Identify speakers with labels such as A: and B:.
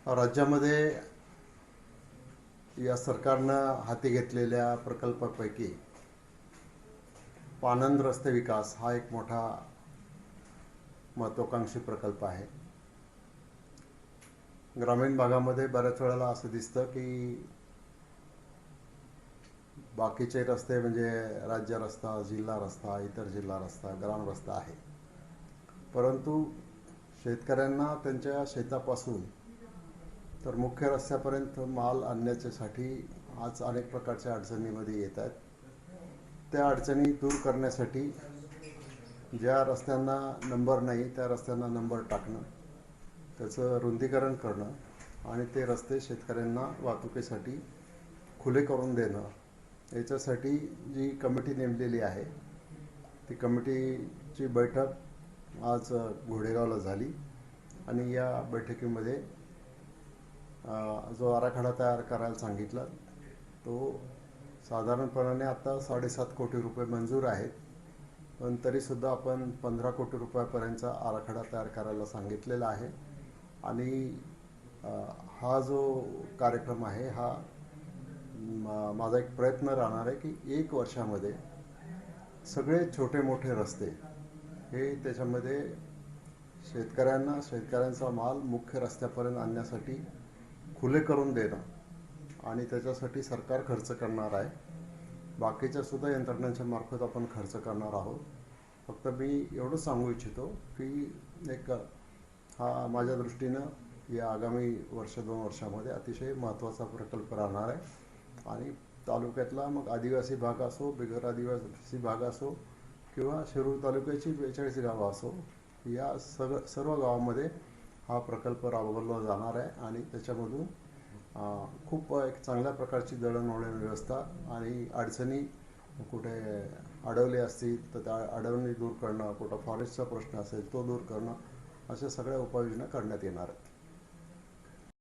A: राज्यामध्ये या सरकारनं हाती घेतलेल्या प्रकल्पापैकी पानंद रस्ते विकास हा एक मोठा महत्त्वाकांक्षी प्रकल्प आहे। ग्रामीण भागामध्ये बऱ्याच वेळेला असं दिसतं की बाकीचे रस्ते म्हणजे राज्य रस्ता, जिल्हा रस्ता, इतर जिल्हा रस्ता, ग्राम रस्ता आहे, परंतु शेतकऱ्यांना त्यांच्या शेतापासून तर मुख्य रस्त्यापर्यंत माल आणण्यासाठी आज अनेक प्रकारच्या अडचणीमध्ये येत आहेत। त्या अडचणी दूर करण्यासाठी ज्या रस्त्यांना नंबर नाही त्या रस्त्यांना नंबर टाकणं, त्याचं रुंदीकरण करणं आणि ते रस्ते शेतकऱ्यांना वाहतुकीसाठी खुले करून देणं, याच्यासाठी जी कमिटी नेमलेली आहे ती कमिटीची बैठक आज घोडेगावला झाली आणि या बैठकीमध्ये जो आराखडा तयार करायला सांगितला तो साधारणपणाने आता 7.5 कोटी रुपये मंजूर आहेत, पण तरीसुद्धा आपण 15 कोटी रुपयापर्यंतचा आराखडा तयार करायला सांगितलेला आहे। आणि हा जो कार्यक्रम आहे हा माझा एक प्रयत्न राहणार आहे की 1 वर्षामध्ये सगळे छोटे मोठे रस्ते हे त्याच्यामध्ये शेतकऱ्यांचा माल मुख्य रस्त्यापर्यंत आणण्यासाठी खुले करून देणं आणि त्याच्यासाठी सरकार खर्च करणार आहे। बाकीच्या सुद्धा यंत्रणांच्या मार्फत आपण खर्च करणार आहोत। फक्त मी एवढंच सांगू इच्छितो की एक हा माझ्या दृष्टीनं या आगामी 1-2 वर्षामध्ये अतिशय महत्त्वाचा प्रकल्प राहणार आहे आणि तालुक्यातला मग आदिवासी भाग असो, बिगर आदिवासी भाग असो किंवा शिरूर तालुक्याची 42 गावं असो, या सर्व गावांमध्ये हा प्रकल्प राबवला जाणार आहे आणि त्याच्यामधून खूप एक चांगल्या प्रकारची दळणवळण व्यवस्था आणि अडचणी कुठे अडवले असतील तर त्या अडवणी दूर करणं, कुठं फॉरेस्टचा प्रश्न असेल तो दूर करणं, अशा सगळ्या उपाययोजना करण्यात येणार आहेत।